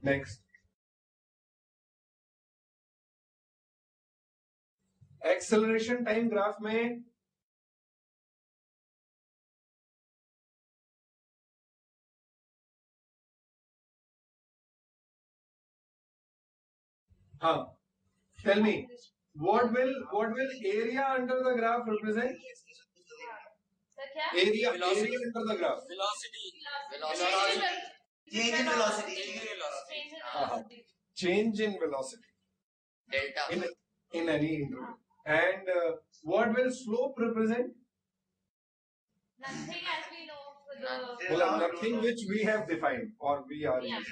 Next, acceleration time graph में हाँ, tell me what will area under the graph represent? Area under the graph. Velocity. Change in velocity. Change in velocity. Delta. In any interval. And what will slope represent? Nothing as we know. Well, nothing which we have defined or we are using.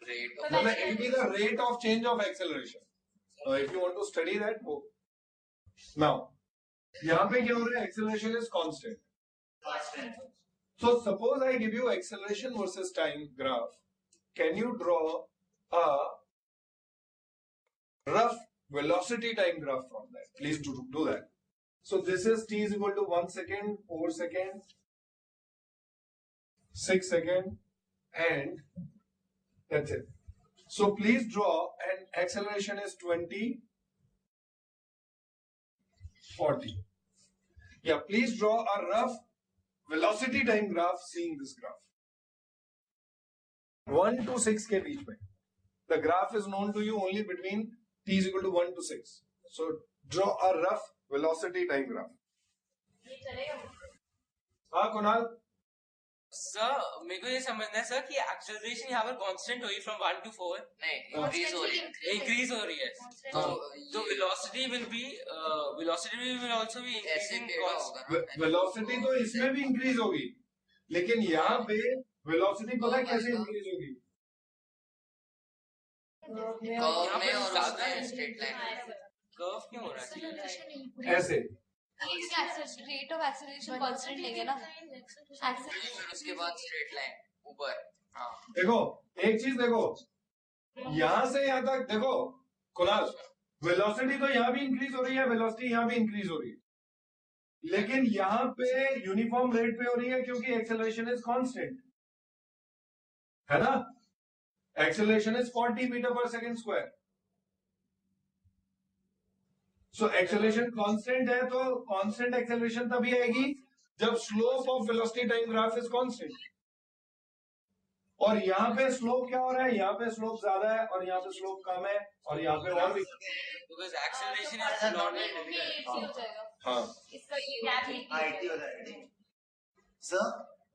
Rate. So it will be the rate of change of acceleration. So if you want to study that, go. Now, यहाँ पे क्या हो रहा है? Acceleration is constant. So suppose I give you acceleration versus time graph. Can you draw a rough velocity time graph from that? Please do that. So this is t is equal to 1 second, 4 seconds, 6 seconds, and that's it. So please draw, and acceleration is 20, 40. Yeah, please draw a rough velocity time graph seeing this graph. 1 to 6 के बीच में. The graph is known to you only between t is equal to 1 to 6. So draw a rough velocity time graph. हाँ Kunal. Sir मेरे को ये समझना है sir कि acceleration यहाँ पर कांस्टेंट हुई फ्रॉम 1 to 4. नहीं, इंक्रीज हो रही है. तो velocity will also be increasing. Velocity तो इसमें भी इंक्रीज होगी, लेकिन यहाँ पे वेलोसिटी पता है कैसे इंक्रीज होगी? कर्व में और उसमें स्ट्रेट लाइन. कर्व क्यों हो रहा है? ऐसे रेट ऑफ एक्सेलरेशन कांस्टेंट लेंगे ना, फिर उसके बाद स्ट्रेट लाइन ऊपर. हाँ देखो एक चीज देखो, यहाँ से यहाँ तक देखो कुणाल, वेलोसिटी तो यहाँ भी इंक्रीज हो रही है, वेलोसिटी यहाँ भी इंक्रीज हो रही है, लेकिन यहाँ पे यूनिफॉर्म रेट पे हो रही है क्योंकि एक्सेलरेशन इज कांस्टेंट, है ना? एक्सेलरेशन इज 40 मीटर पर second square. So acceleration constant है, तो कांस्टेंट एक्सेलरेशन तभी आएगी जब slope of velocity time graph is constant. और यहाँ पे स्लोप क्या हो रहा है? यहाँ पे स्लोप ज्यादा है और यहाँ पे स्लोप कम है और यहाँ पे और भी, बिकॉज़ एक्सेलरेशन इज नॉट. हाँ इसका गैप आईटी हो जाएगा. सर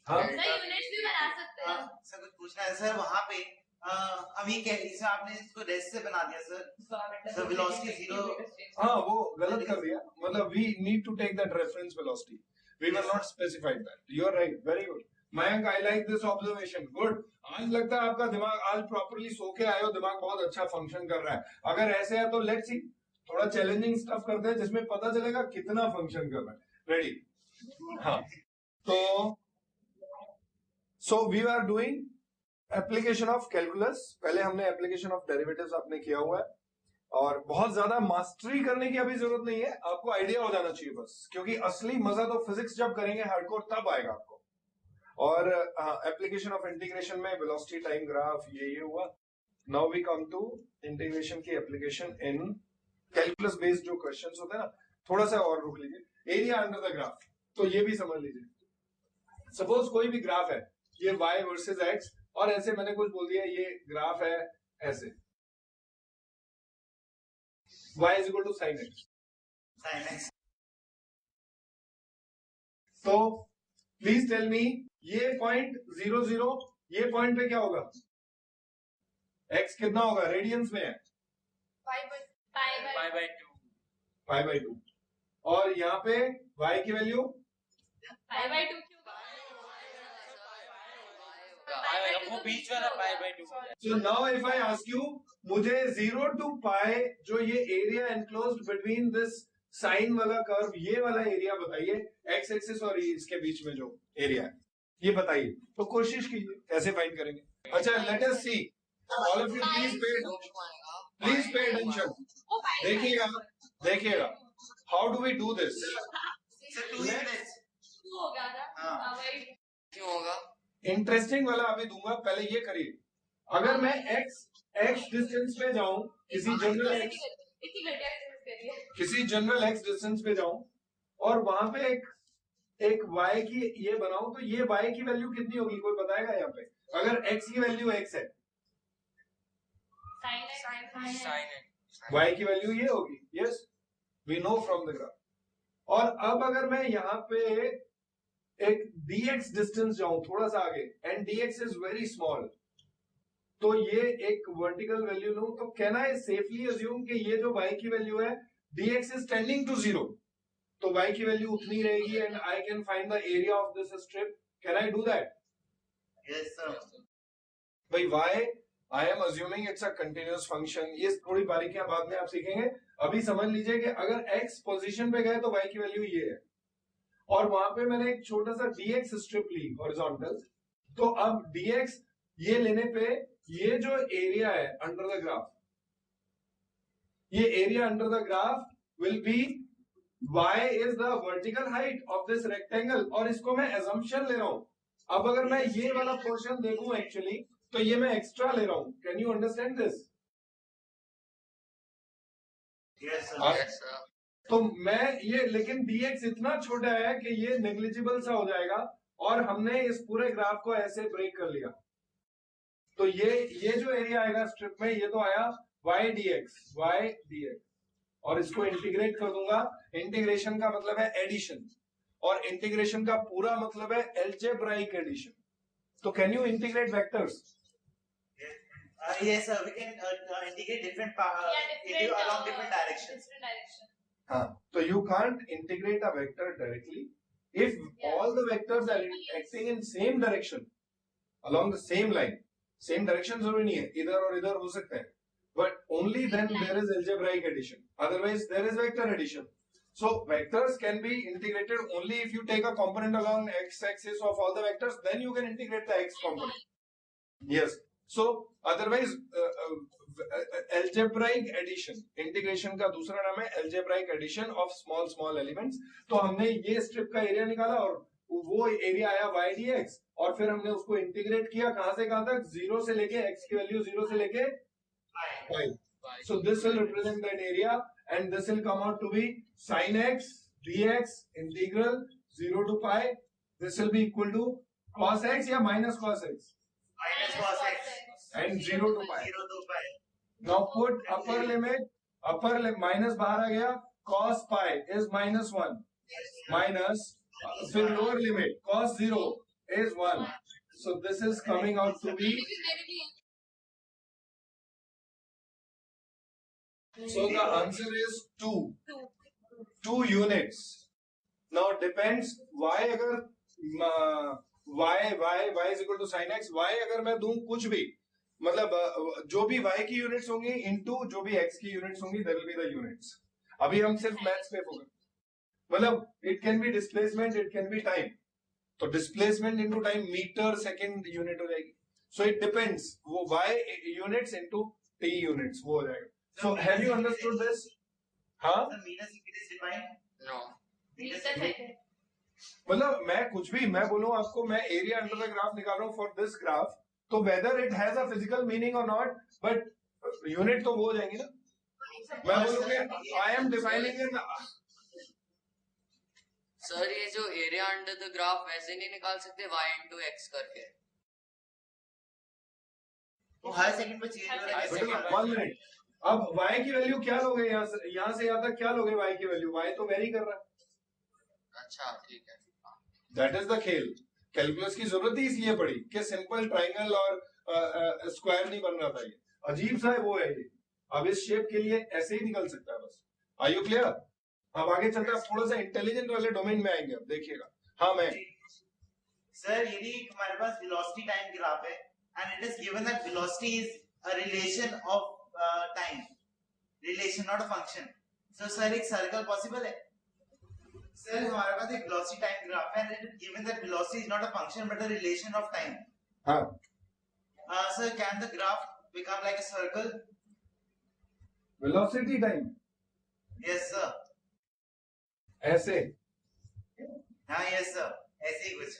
हाँ यूनिट्स भी बना सकते हैं. सर कुछ पूछना है सर. वहाँ पे अभी कैसे आपने इसको रेस्ट से बना दिया सर? Sir velocity zero. हाँ वो गलत कर दिया, मतलब we need to take that reference velocity. We will not specified that. You are right, very good Mayank, I like this observation. Good. आज लगता है आपका दिमाग आज प्रॉपर्ली सो के आए हो, दिमाग बहुत अच्छा फंक्शन कर रहा है. अगर ऐसे है तो लेट्स सी, थोड़ा चैलेंजिंग स्टफ करते हैं जिसमें पता चलेगा कितना फंक्शन कर रहा है. रेडी? हाँ, तो so we are doing application of calculus. पहले हमने एप्लीकेशन ऑफ डेरिवेटिव्स आपने किया हुआ है और बहुत ज्यादा मास्टरी करने की अभी जरूरत नहीं है, आपको आइडिया हो जाना चाहिए बस, क्योंकि असली मजा तो फिजिक्स जब करेंगे हार्डकोर तब आएगा आपको. और एप्लीकेशन ऑफ इंटीग्रेशन में वेलोसिटी टाइम ग्राफ ये हुआ. Now we come to integration की एप्लीकेशन इन कैलकुलस बेस्ड जो क्वेश्चंस होते हैं ना. थोड़ा सा और रुक लीजिए. एरिया अंडर द ग्राफ, तो ये भी समझ लीजिए. सपोज कोई भी ग्राफ है, ये y वर्सेस x, और ऐसे मैंने कुछ बोल दिया ये ग्राफ है ऐसे, y is equal to sine x. तो प्लीज टेल मी, ये पॉइंट 0 0, ये पॉइंट पे क्या होगा? x कितना होगा? रेडियंस में है पाई बाई 2. और यहाँ पे y की वैल्यू पाई बाई 2 वो बीच वाला pi by 2. So now if I ask you, मुझे 0 to pi जो ये area enclosed between this sine वाला कर्व, ये वाला एरिया बताइए, x एक्सिस और इसके बीच में जो एरिया है ये बताइए. तो कोशिश कीजिए कैसे फाइंड करेंगे. अच्छा, let us see. All of you please pay attention. देखिएगा how do we do this. क्यों होगा? इंटरेस्टिंग वाला अभी दूंगा, पहले ये करिए. अगर मैं x डिस्टेंस पे जाऊं, किसी जनरल x डिस्टेंस पे जाऊं और वहां पे एक y की ये बनाऊं, तो ये y की वैल्यू कितनी होगी, कोई बताएगा यहाँ पे? अगर x की वैल्यू x है, y की वैल्यू ये होगी. Yes, we know from the graph. और अब अगर मैं यहाँ पे एक dx डिस्टेंस जाऊं थोड़ा सा आगे, and dx is very small, तो ये एक वर्टिकल वैल्यू लूं, तो कैन आई सेफली अज्यूम कि ये जो y की वैल्यू है dx इज टेंडिंग टू 0, तो y की वैल्यू उतनी रहेगी and I can find the area of this strip. Can I do that? Yes sir. भाई y I am assuming it's a continuous function. ये थोड़ी बारीकियां बाद में आप सीखेंगे. अभी समझ लीजिए कि अगर x पोजीशन पे गए तो y की वैल्यू ये है, और वहां पे मैंने एक छोटा सा dx स्ट्रिप ली हॉरिजॉन्टल. तो अब dx ये लेने पे ये जो एरिया है अंडर द ग्राफ, ये area under the graph will be y is the vertical height of this rectangle, और इसको मैं assumption ले रहा हूं. अब अगर मैं ये वाला पोर्शन देखूं एक्चुअली, तो ये मैं एक्स्ट्रा ले रहा हूं. Can you understand this? Yes sir. तो मैं ये, लेकिन dx इतना छोटा है कि ये नेग्लिजिबल सा हो जाएगा, और हमने इस पूरे ग्राफ को ऐसे ब्रेक कर लिया. तो ये जो एरिया आएगा स्ट्रिप में, ये तो आया y dx, और इसको इंटीग्रेट कर दूंगा. इंटीग्रेशन का मतलब है एडिशन, और इंटीग्रेशन का पूरा मतलब है एल्जेब्राइक एडिशन. तो can you integrate vectors? Yes sir, we can integrate different along different directions. हाँ, तो you can't integrate a vector directly if all the vectors are acting in same direction along the same line. Same direction जरूरी नहीं है, इधर और इधर हो सकते हैं, but only then there is algebraic addition. Otherwise there is vector addition. So vectors can be integrated only if you take a component along x-axis of all the vectors, then you can integrate the x component. Yes. So otherwise algebraic addition, integration का दूसरा नाम है algebraic addition of small elements. तो हमने ये strip का area निकाला और वो एरिया आया y dx, और फिर हमने उसको इंटीग्रेट किया कहां से कहां तक, 0 से लेके x की वैल्यू 0 से लेके y. So this will represent that area, and this will come out to be sin x dx integral 0 to pi. This will be equal to cos x या minus cos x? Minus cos x. And 0 to pi. 0 to pi. Now put upper limit, minus बाहर आ गया, cos pi is -1, minus फिर lower limit cos 0 is 1. So this is coming out to be, so the answer is 2 units. Now depends y, अगर y is equal to sin x, y अगर मैं दूं कुछ भी, मतलब जो भी y की यूनिट्स होंगी इनटू जो भी x की यूनिट्स होंगी, there will be the units. अभी हम सिर्फ मैथ्स पे फोकस, मतलब it can be displacement, it can be time. तो displacement into time metre second unit हो जाएगी. सो इट डिपेंड्स, वो y units into t units वो हो जाएगा. So have you understood this? हाँ, No. मतलब मैं कुछ भी मैं बोलूं आपको, मैं एरिया अंडर द ग्राफ निकाल रहा हूं फॉर दिस ग्राफ, तो whether it has a physical meaning और नॉट, बट यूनिट तो वो हो जाएंगी ना. मैं बोलूंगी I am defining in. Sir ये जो एरिया अंडर द ग्राफ वैसे नहीं निकाल सकते y into x करके? तो हर सेकंड पे चेंज हो रहा है. 1 मिनट. अब y की वैल्यू क्या लोगे, यहाँ से यहाँ तक क्या लोगे y की वैल्यू? y तो वेरी कर रहा है. अच्छा ठीक है. दैट इज द खेल. कैलकुलस की जरूरत ही इसलिए पड़ी कि सिंपल ट्राइंगल और स्क्वायर नहीं बन रहा था. ये अजीब सा है वो है ये. अब इस शेप के लिए ऐसे ही निकल सकता है बस. Are you clear? अब आगे चलते हैं, थोड़ा सा इंटेलिजेंट वाले डोमेन में आएंगे. अब देखिएगा. हाँ मैं सर, यदि हमारे पास वेलोसिटी टाइम ग्राफ है and it is given that velocity is a relation of time, relation not a function. So sir, एक circle possible है? Sir, हमारे पास एक velocity time graph है and it is given that velocity is not a function but a relation of time. हाँ. Sir, can the graph become like a circle? Velocity time Yes sir. ऐसे. हाँ yes sir. ऐसे ही कुछ.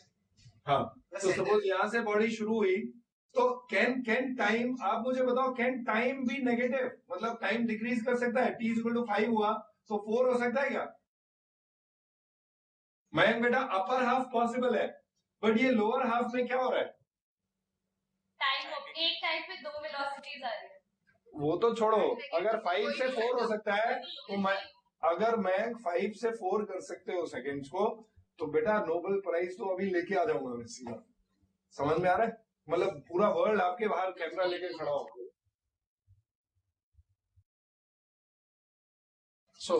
हाँ, तो suppose यहाँ से बॉडी शुरू हुई तो कैन टाइम, आप मुझे बताओ, कैन टाइम भी नेगेटिव, मतलब टाइम डिक्रीज कर सकता है? t इक्वल टू 5 हुआ तो 4 हो सकता है क्या? मयंक बेटा अपर हाफ पॉसिबल है, बट ये लोअर हाफ में क्या हो रहा है? एक टाइम पे 2 वेलोसिटीज आ रही है। वो तो छोड़ो, अगर 5 से 4 हो सकता है तो अगर मयंक 5 से 4 कर सकते हो सेकेंड्स को, तो बेटा नोबेल प्राइज तो अभी लेके आ जाऊंगा मैं सीधा। समझ में आ रहा है? मतलब पूरा वर्ल्ड आपके बाहर कैमरा लेके खड़ा हो। सो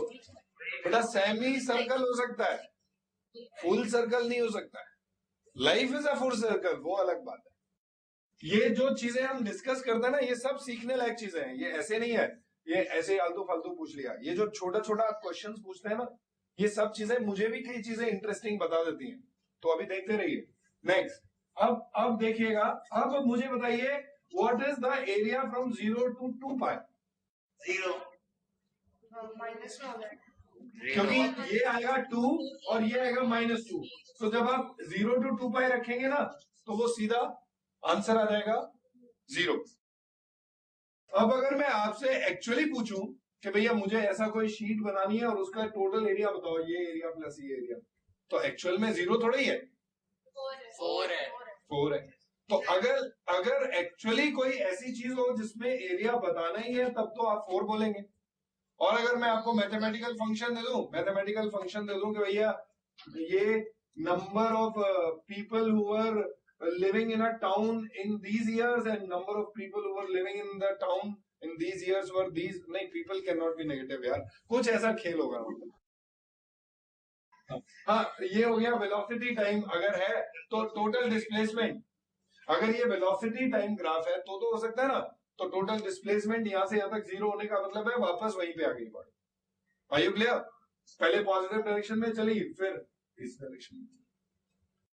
बेटा सेमी सर्कल हो सकता है, फुल सर्कल नहीं हो सकता है। Life is a full circle, वो अलग बात है। ये जो चीजें हम डिस्कस करते हैं ना, ये सब सीखने लायक चीजें हैं। ये ऐसे नहीं है, ये ऐसे आलतू फालतू पूछ लिया। ये जो छोटा छोटा आप क्वेश्चन पूछते हैं ना, ये सब चीजें मुझे भी कई चीजें इंटरेस्टिंग बता देती हैं। तो अभी देखते रहिए। नेक्स्ट, अब देखिएगा, अब मुझे बताइए what is the area from 0 to 2 pi? 0 minus में हो जाएगा, क्योंकि ये आएगा 2 और ये आएगा -2। तो जब आप 0 to 2 पाई रखेंगे ना, तो वो सीधा आंसर आ जाएगा 0। अब अगर मैं आपसे एक्चुअली पूछूं कि भैया मुझे ऐसा कोई शीट बनानी है और उसका टोटल एरिया बताओ, ये एरिया प्लस ये एरिया, तो एक्चुअल में 0 थोड़ा ही है, 4 है। तो अगर एक्चुअली कोई ऐसी चीज हो जिसमें एरिया बताना ही है, तब तो आप 4 बोलेंगे। और अगर मैं आपको मैथमेटिकल फंक्शन दे दूं कि भैया ये number of people who were living in a town in these years and number of people who were living in the town in these years were these, नहीं, people cannot be negative यार, कुछ ऐसा खेल होगा। हाँ, ये हो गया वेलोसिटी टाइम। अगर है तो टोटल डिस्प्लेसमेंट, अगर ये वेलोसिटी टाइम ग्राफ है तो हो सकता है ना, तो टोटल डिस्प्लेसमेंट यहां से यहां तक 0 होने का मतलब है वापस वहीं पे आ गई बॉडी। Are you clear? पहले पॉजिटिव डायरेक्शन में चली, फिर इस डायरेक्शन में।